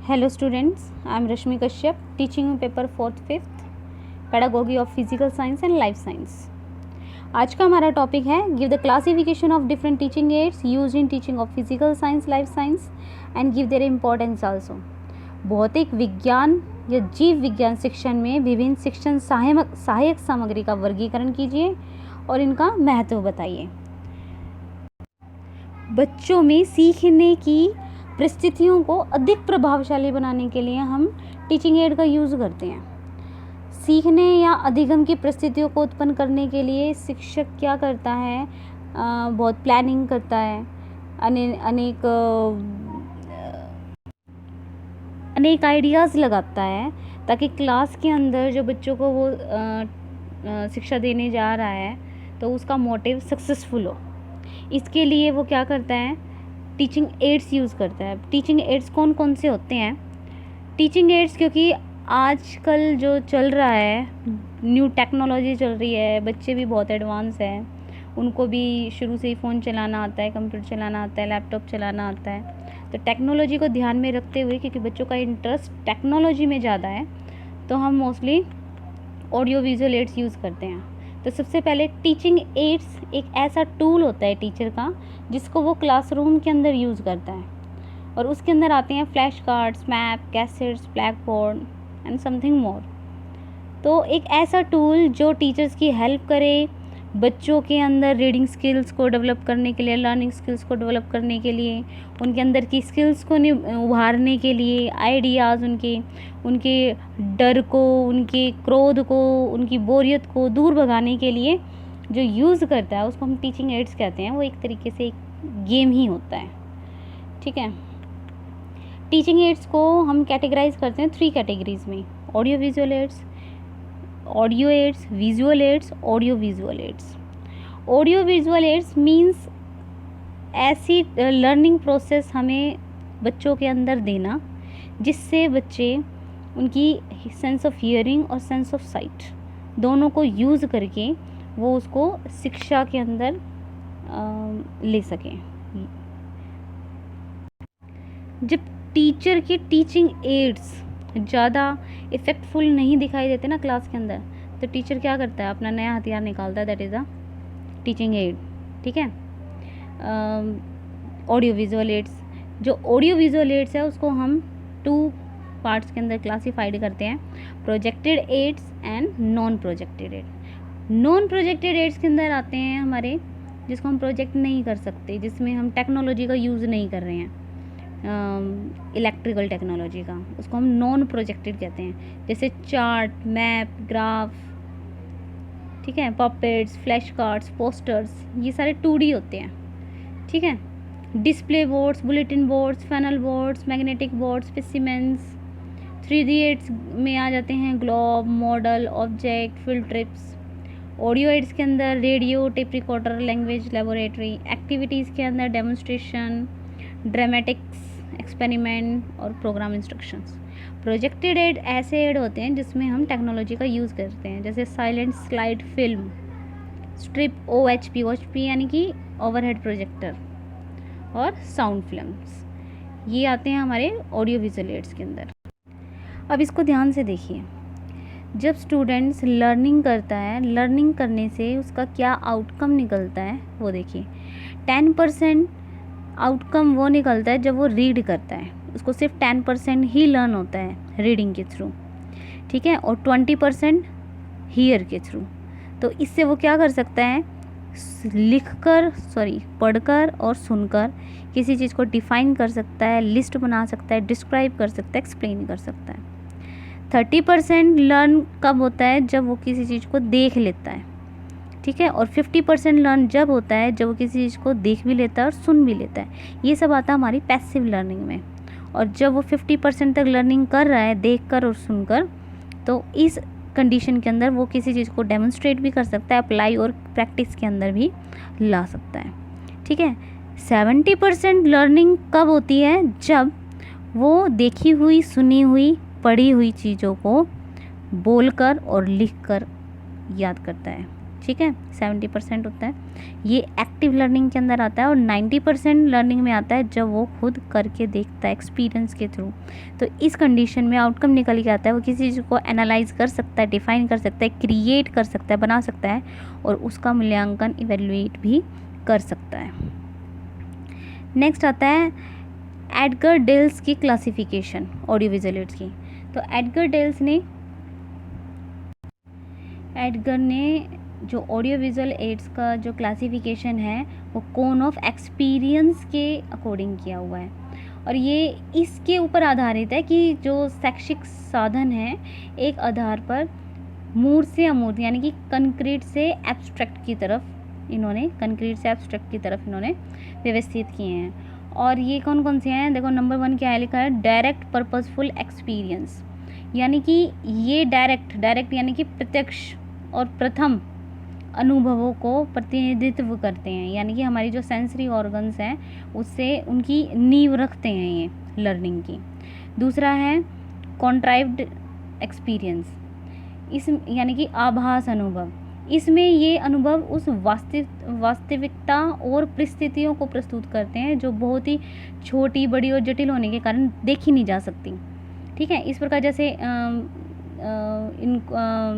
Hello students, I am Rashmi Kashyap, teaching you paper 4th 5th pedagogy of physical science and life science. आज का हमारा topic है give the classification of different teaching ads used in teaching of physical science, life science and give their importance also. भौतिक विज्ञान या जीव विज्ञान शिक्षण में विभिन्न शिक्षण सहायक सामग्री का वर्गीकरण कीजिए और इनका महत्व बताइए. बच्चों में सीखने की परिस्थितियों को अधिक प्रभावशाली बनाने के लिए हम टीचिंग एड का यूज़ करते हैं. सीखने या अधिगम की परिस्थितियों को उत्पन्न करने के लिए शिक्षक क्या करता है, बहुत प्लानिंग करता है, अनेक आइडियाज़ लगाता है ताकि क्लास के अंदर जो बच्चों को वो शिक्षा देने जा रहा है तो उसका मोटिव सक्सेसफुल हो. इसके लिए वो क्या करता है, टीचिंग एड्स यूज़ करता है. टीचिंग एड्स कौन कौन से होते हैं? टीचिंग एड्स, क्योंकि आजकल जो चल रहा है, न्यू टेक्नोलॉजी चल रही है, बच्चे भी बहुत एडवांस हैं, उनको भी शुरू से ही फ़ोन चलाना आता है, कंप्यूटर चलाना आता है, लैपटॉप चलाना आता है. तो टेक्नोलॉजी को ध्यान में रखते हुए, क्योंकि बच्चों का इंटरेस्ट टेक्नोलॉजी में ज़्यादा है, तो हम mostly audio visual ads use करते हैं. तो सबसे पहले टीचिंग एड्स एक ऐसा टूल होता है टीचर का जिसको वो क्लासरूम के अंदर यूज़ करता है, और उसके अंदर आते हैं flash cards, map, cassettes, black board and something more. तो एक ऐसा टूल जो टीचर्स की हेल्प करे बच्चों के अंदर रीडिंग स्किल्स को डेवलप करने के लिए, लर्निंग स्किल्स को डेवलप करने के लिए, उनके अंदर की स्किल्स को उभारने के लिए, आइडियाज़, उनके डर को, उनके क्रोध को, उनकी बोरियत को दूर भगाने के लिए जो यूज़ करता है उसको हम टीचिंग एड्स कहते हैं. वो एक तरीके से एक गेम ही होता है. ठीक है. टीचिंग एड्स को हम कैटेगराइज करते हैं 3 कैटेगरीज में: audio visual aids, audio aids, visual aids, audio visual aids. Audio visual aids means ऐसी लर्निंग प्रोसेस हमें बच्चों के अंदर देना जिससे बच्चे उनकी सेंस ऑफ हियरिंग और सेंस ऑफ साइट दोनों को यूज़ करके वो उसको शिक्षा के अंदर ले सकें. जब टीचर के टीचिंग एड्स ज़्यादा इफ़ेक्टफुल नहीं दिखाई देते ना क्लास के अंदर, तो टीचर क्या करता है, अपना नया हथियार निकालता है, that is a teaching add. ठीक है. ऑडियो विजुअल एड्स, जो ऑडियो विजुअल एड्स है उसको हम 2 पार्ट्स के अंदर क्लासीफाइड करते हैं: projected aids and non projected aid. Non projected aids के अंदर आते हैं हमारे जिसको हम प्रोजेक्ट नहीं कर सकते, जिसमें हम टेक्नोलॉजी का यूज़ नहीं कर रहे हैं, इलेक्ट्रिकल टेक्नोलॉजी का, उसको हम नॉन प्रोजेक्टेड कहते हैं. जैसे चार्ट, मैप, ग्राफ, ठीक है, पपेट्स, फ्लैश कार्ड्स, पोस्टर्स, ये सारे 2D होते हैं. ठीक है. Display boards, bulletin boards, flannel boards, magnetic boards, specimens. 3D aids में आ जाते हैं globe, model, object, field trips. Audio aids के अंदर radio, tape recorder, language laboratory. Activities के अंदर डेमोन्स्ट्रेशन, ड्रामेटिक्स, एक्सपेरिमेंट और प्रोग्राम इंस्ट्रक्शंस. प्रोजेक्टेड एड ऐसे एड होते हैं जिसमें हम टेक्नोलॉजी का यूज़ करते हैं, जैसे silent slide film, strip, OHP यानी कि ओवरहेड प्रोजेक्टर, और साउंड फिल्म्स. ये आते हैं हमारे ऑडियो विजुअल एड्स के अंदर. अब इसको ध्यान से देखिए. जब स्टूडेंट्स लर्निंग करता है, लर्निंग करने से उसका क्या आउटकम निकलता है वो देखिए. 10% आउटकम वो निकलता है जब वो रीड करता है, उसको सिर्फ 10% ही लर्न होता है रीडिंग के थ्रू. ठीक है. और 20% हियर के थ्रू. तो इससे वो क्या कर सकता है, पढ़कर और सुनकर किसी चीज़ को डिफ़ाइन कर सकता है, लिस्ट बना सकता है, डिस्क्राइब कर सकता है, एक्सप्लेन कर सकता है. 30% लर्न कब होता है, जब वो किसी चीज़ को देख लेता है. ठीक है. और 50% लर्न जब होता है जब वो किसी चीज़ को देख भी लेता है और सुन भी लेता है. ये सब आता है हमारी पैसिव लर्निंग में. और जब वो 50% तक लर्निंग कर रहा है देखकर और सुनकर, तो इस कंडीशन के अंदर वो किसी चीज़ को डेमोन्स्ट्रेट भी कर सकता है, अप्लाई और प्रैक्टिस के अंदर भी ला सकता है. ठीक है. 70% लर्निंग कब होती है, जब वो देखी हुई, सुनी हुई, पढ़ी हुई चीज़ों को बोलकर और लिखकर याद करता है. ठीक है, 70% होता है। ये एक्टिव लर्निंग के अंदर आता है, और 90% लर्निंग में आता है जब वो खुद करके देखता है एक्सपीरियंस के थ्रू। तो इस कंडीशन में आउटकम निकल के आता है, वो किसी चीज़ को एनालाइज कर सकता है, डिफाइन कर सकता है, क्रिएट कर सकता है, बना सकता है, और उसका मूल्यांकन इवेल्युएट भी कर सकता है। नेक्स्ट आता है एडगर डेल्स की क्लासिफिकेशन ऑडियो विजुअल एड्स की। तो एडगर ने जो ऑडियो विजुअल एड्स का जो क्लासिफिकेशन है वो कोन ऑफ एक्सपीरियंस के अकॉर्डिंग किया हुआ है, और ये इसके ऊपर आधारित है कि जो शैक्षिक साधन है एक आधार पर मूर्त से अमूर्त यानी कि कंक्रीट से एब्स्ट्रैक्ट की तरफ इन्होंने व्यवस्थित किए हैं। और ये कौन कौन से हैं, देखो नंबर 1 क्या है लिखा है, डायरेक्ट पर्पसफुल एक्सपीरियंस, यानी कि ये डायरेक्ट यानी कि प्रत्यक्ष और प्रथम अनुभवों को प्रतिनिधित्व करते हैं, यानी कि हमारी जो सेंसरी ऑर्गन्स हैं उससे उनकी नींव रखते हैं ये लर्निंग की। दूसरा है कॉन्ट्राइव्ड एक्सपीरियंस, इस यानी कि आभास अनुभव, इसमें ये अनुभव उस वास्तविकता और परिस्थितियों को प्रस्तुत करते हैं जो बहुत ही छोटी, बड़ी और जटिल होने के कारण देखी नहीं जा सकती। ठीक है, इस प्रकार जैसे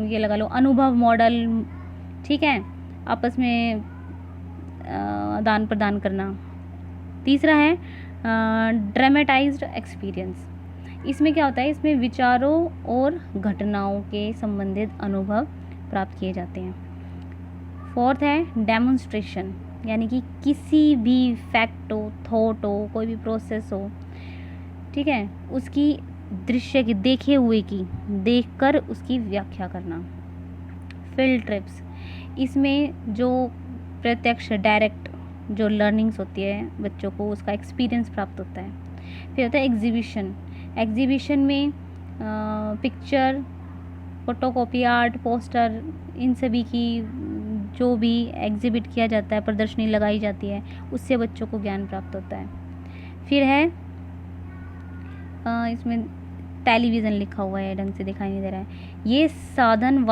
ये लगा लो अनुभव मॉडल, ठीक है, आपस में आदान प्रदान करना। तीसरा है ड्रामेटाइज्ड एक्सपीरियंस, इसमें क्या होता है, इसमें विचारों और घटनाओं के संबंधित अनुभव प्राप्त किए जाते हैं। फोर्थ है डेमोन्स्ट्रेशन, यानी कि किसी भी फैक्ट हो, थॉट हो, कोई भी प्रोसेस हो, ठीक है, उसकी दृश्य की, देखे हुए की, देखकर उसकी व्याख्या करना। फील्ड ट्रिप्स, इसमें जो प्रत्यक्ष डायरेक्ट जो लर्निंग्स होती है बच्चों को उसका एक्सपीरियंस प्राप्त होता है। फिर होता है एग्जीबिशन में पिक्चर, फोटोकॉपी, आर्ट, पोस्टर, इन सभी की जो भी एग्जिबिट किया जाता है, प्रदर्शनी लगाई जाती है, उससे बच्चों को ज्ञान प्राप्त होता है। फिर है इसमें टेलीविज़न लिखा हुआ है, ढंग से दिखाई नहीं दे रहा है। ये साधन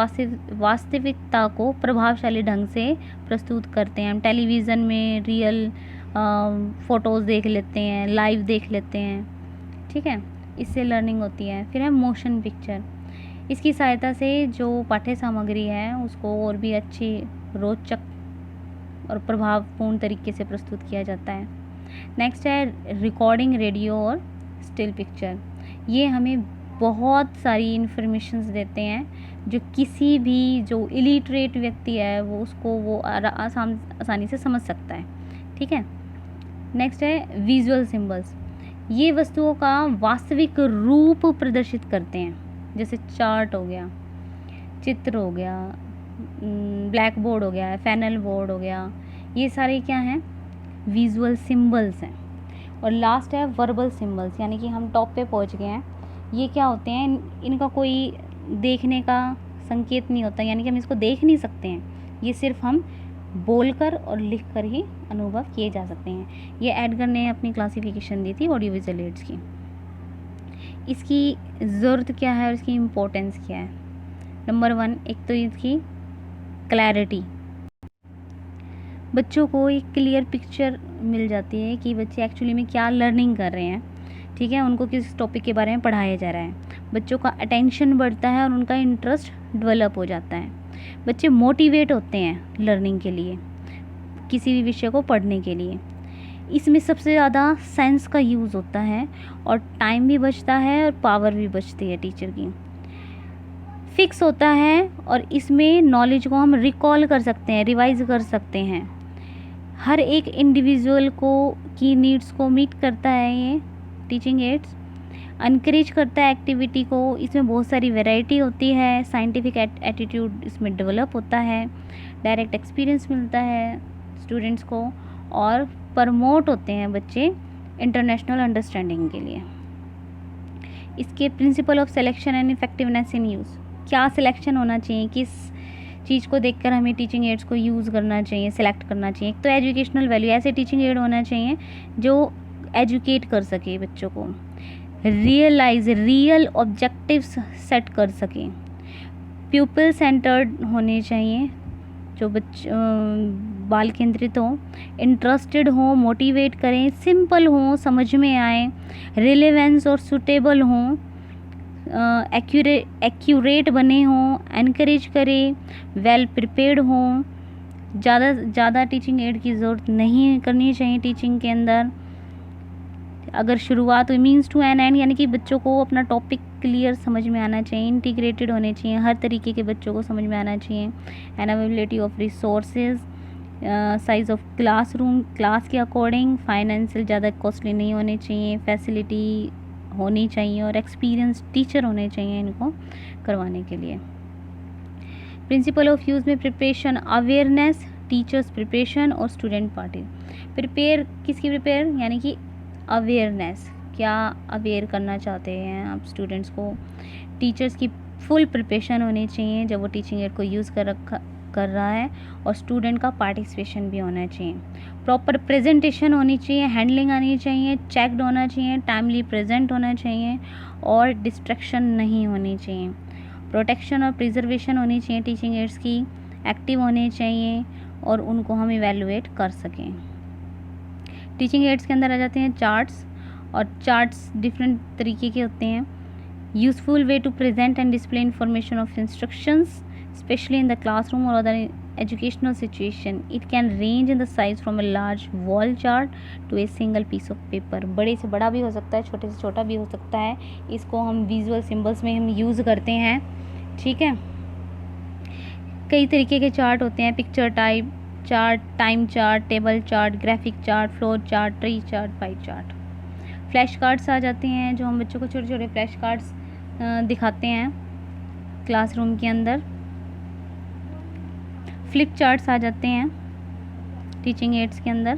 वास्तविकता को प्रभावशाली ढंग से प्रस्तुत करते हैं। हम टेलीविज़न में रियल फ़ोटोज़ देख लेते हैं, लाइव देख लेते हैं, ठीक है, इससे लर्निंग होती है। फिर है मोशन पिक्चर, इसकी सहायता से जो पाठ्य सामग्री है उसको और भी अच्छी, रोचक और प्रभावपूर्ण तरीके से प्रस्तुत किया जाता है। नेक्स्ट है रिकॉर्डिंग रेडियो और स्टिल पिक्चर, ये हमें बहुत सारी इन्फॉर्मेशंस देते हैं जो किसी भी जो इलिटरेट व्यक्ति है वो आसानी से समझ सकता है। ठीक है, नेक्स्ट है विजुअल सिंबल्स, ये वस्तुओं का वास्तविक रूप प्रदर्शित करते हैं, जैसे चार्ट हो गया, चित्र हो गया, ब्लैक बोर्ड हो गया, पैनल बोर्ड हो गया, ये सारे क्या हैं, विजुअल सिंबल्स हैं। और लास्ट है वर्बल सिंबल्स, यानी कि हम टॉप पे पहुंच गए हैं। ये क्या होते हैं, इनका कोई देखने का संकेत नहीं होता, यानी कि हम इसको देख नहीं सकते हैं, ये सिर्फ हम बोलकर और लिखकर ही अनुभव किए जा सकते हैं। ये एडगर ने अपनी क्लासिफिकेशन दी थी ऑडियो विजुअल एड्स की। इसकी ज़रूरत क्या है और इसकी इम्पोर्टेंस क्या है। नंबर 1, एक तो इसकी क्लैरिटी, बच्चों को एक क्लियर पिक्चर मिल जाती है कि बच्चे एक्चुअली में क्या लर्निंग कर रहे हैं, ठीक है, उनको किस टॉपिक के बारे में पढ़ाया जा रहा है। बच्चों का अटेंशन बढ़ता है और उनका इंटरेस्ट डेवलप हो जाता है। बच्चे मोटिवेट होते हैं लर्निंग के लिए, किसी भी विषय को पढ़ने के लिए। इसमें सबसे ज़्यादा सेंस का यूज़ होता है और टाइम भी बचता है और पावर भी बचती है टीचर की। फिक्स होता है और इसमें नॉलेज को हम रिकॉल कर सकते हैं, रिवाइज कर सकते हैं। हर एक इंडिविजुअल को की नीड्स को मीट करता है ये टीचिंग एड्स। इनकरेज करता है एक्टिविटी को, इसमें बहुत सारी वैरायटी होती है, साइंटिफिक एटीट्यूड इसमें डेवलप होता है, डायरेक्ट एक्सपीरियंस मिलता है स्टूडेंट्स को, और प्रमोट होते हैं बच्चे इंटरनेशनल अंडरस्टैंडिंग के लिए। इसके principle of selection and effectiveness in use, क्या सिलेक्शन होना चाहिए, किस चीज़ को देखकर हमें टीचिंग एड्स को यूज़ करना चाहिए, सेलेक्ट करना चाहिए। तो एजुकेशनल वैल्यू, ऐसे टीचिंग एड होना चाहिए जो एजुकेट कर सके बच्चों को, रियल ऑब्जेक्टिव्स सेट कर सके, प्यूपिल सेंटर्ड होने चाहिए, जो बाल केंद्रित हो, इंटरेस्टेड हो, मोटिवेट करें, सिंपल हो, समझ में आए, रिलेवेंस और सूटेबल हों, एक्यूरेट बने हों, एनकरेज करें, वेल प्रिपेयर्ड हों। ज़्यादा टीचिंग एड की ज़रूरत नहीं करनी चाहिए टीचिंग के अंदर। अगर शुरुआत हुई मीन्स टू एन एंड, यानी कि बच्चों को अपना टॉपिक क्लियर समझ में आना चाहिए, इंटीग्रेटेड होने चाहिए, हर तरीके के बच्चों को समझ में आना चाहिए। And availability of resources, size of classroom class के अकॉर्डिंग, फाइनेंशियल ज़्यादा कॉस्टली नहीं होने चाहिए, फैसिलिटी होनी चाहिए और एक्सपीरियंस टीचर होने चाहिए इनको करवाने के लिए। प्रिंसिपल ऑफ यूज़ में प्रिपरेशन, अवेयरनेस, टीचर्स प्रिपरेशन और स्टूडेंट पार्टी। प्रिपेयर किसकी प्रिपेयर, यानी कि अवेयरनेस, क्या अवेयर करना चाहते हैं आप स्टूडेंट्स को। टीचर्स की फुल प्रिपरेशन होनी चाहिए जब वो टीचिंग एड को यूज़ कर रहा है, और स्टूडेंट का पार्टिसिपेशन भी होना चाहिए। प्रॉपर प्रेजेंटेशन होनी चाहिए, हैंडलिंग आनी चाहिए, चेक्ड होना चाहिए, टाइमली प्रेजेंट होना चाहिए और डिस्ट्रैक्शन नहीं होनी चाहिए। प्रोटेक्शन और प्रिजर्वेशन होनी चाहिए टीचिंग एड्स की, एक्टिव होने चाहिए और उनको हम इवेलुएट कर सकें। टीचिंग एड्स के अंदर आ जाते हैं चार्ट्स, और चार्ट्स डिफरेंट तरीके के होते हैं। Useful way to present and display information of instructions specially in the classroom और other educational situation. It can range in the size from a large wall chart to a single piece of paper. बड़े से बड़ा भी हो सकता है, छोटे से छोटा भी हो सकता है। इसको हम विजुअल सिंबल्स में हम यूज़ करते हैं, ठीक है। कई तरीके के चार्ट होते हैं, picture type chart, time chart, table chart, graphic chart, floor chart, tree chart, pie chart. Flash cards आ जाते हैं, जो हम बच्चों को छोटे छोटे फ्लैश कार्ड्स दिखाते हैं क्लासरूम के अंदर। फ्लिप चार्ट्स आ जाते हैं टीचिंग एड्स के अंदर।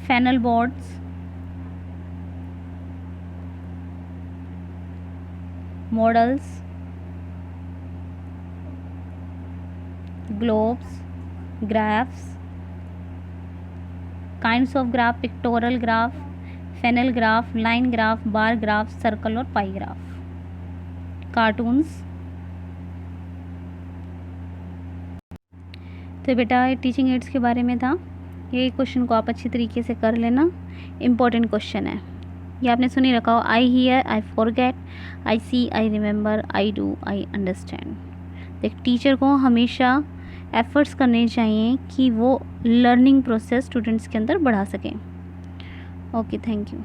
Flannel boards, models, globes, graphs, kinds of graph, pictorial graph, flannel graph, line graph, bar graph, circle और पाई ग्राफ, कार्टून्स। तो बेटा टीचिंग एड्स के बारे में था, ये क्वेश्चन को आप अच्छी तरीके से कर लेना, इम्पोर्टेंट क्वेश्चन है। ये आपने सुनी रखा हो, I hear, I forget, I see, I remember, I do, I understand. देख टीचर को हमेशा एफर्ट्स करने चाहिए कि वो लर्निंग प्रोसेस स्टूडेंट्स के अंदर बढ़ा सकें। Okay, thank you.